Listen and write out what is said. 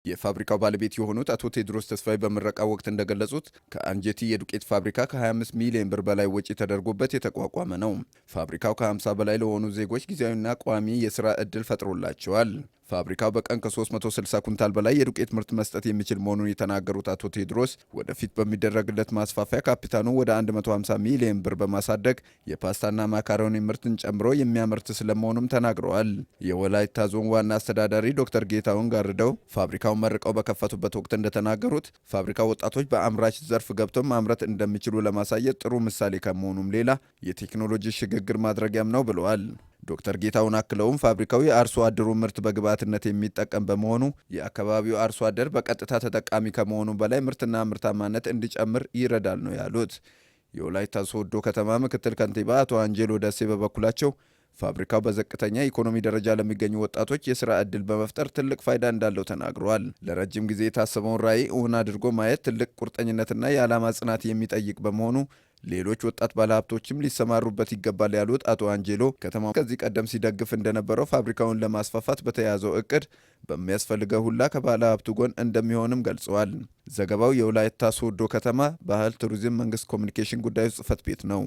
የፋብሪካው ባለቤት የሆኑት አቶ ቴድሮስ ተስፋዬ በምረቃው ወቅት እንደገለጹት ከአንጀቲ የዱቄት ፋብሪካ ከ25 ሚሊዮን ብር በላይ ወጪ ተደርጎበት የተቋቋመ ነው። ፋብሪካው ከ50 በላይ ለሆኑ ዜጎች ጊዜያዊና ቋሚ የሥራ ዕድል ፈጥሮላቸዋል። ፋብሪካው በቀን ከ360 ኩንታል በላይ የዱቄት ምርት መስጠት የሚችል መሆኑን የተናገሩት አቶ ቴድሮስ ወደፊት በሚደረግለት ማስፋፊያ ካፒታኑ ወደ 150 ሚሊዮን ብር በማሳደግ የፓስታና ማካሮኒ ምርትን ጨምሮ የሚያመርት ስለመሆኑም ተናግረዋል። የወላይታ ዞን ዋና አስተዳዳሪ ዶክተር ጌታሁን ጋርደው ፋብሪካውን መርቀው በከፈቱበት ወቅት እንደተናገሩት ፋብሪካው ወጣቶች በአምራች ዘርፍ ገብተው ማምረት እንደሚችሉ ለማሳየት ጥሩ ምሳሌ ከመሆኑም ሌላ የቴክኖሎጂ ሽግግር ማድረጊያም ነው ብለዋል። ዶክተር ጌታሁን አክለውም ፋብሪካው የአርሶ አደሩ ምርት በግብዓትነት የሚጠቀም በመሆኑ የአካባቢው አርሶ አደር በቀጥታ ተጠቃሚ ከመሆኑ በላይ ምርትና ምርታማነት እንዲጨምር ይረዳል ነው ያሉት። የወላይታ ሶዶ ከተማ ምክትል ከንቲባ አቶ አንጄሎ ደሴ በበኩላቸው ፋብሪካው በዝቅተኛ ኢኮኖሚ ደረጃ ለሚገኙ ወጣቶች የሥራ ዕድል በመፍጠር ትልቅ ፋይዳ እንዳለው ተናግረዋል። ለረጅም ጊዜ የታሰበውን ራዕይ እውን አድርጎ ማየት ትልቅ ቁርጠኝነትና የዓላማ ጽናት የሚጠይቅ በመሆኑ ሌሎች ወጣት ባለሀብቶችም ሊሰማሩበት ይገባል ያሉት አቶ አንጄሎ ከተማው ከዚህ ቀደም ሲደግፍ እንደነበረው ፋብሪካውን ለማስፋፋት በተያዘው እቅድ በሚያስፈልገው ሁላ ከባለሀብቱ ጎን እንደሚሆንም ገልጸዋል። ዘገባው የወላይታ ሶዶ ከተማ ባህል ቱሪዝም መንግስት ኮሚኒኬሽን ጉዳዮች ጽሕፈት ቤት ነው።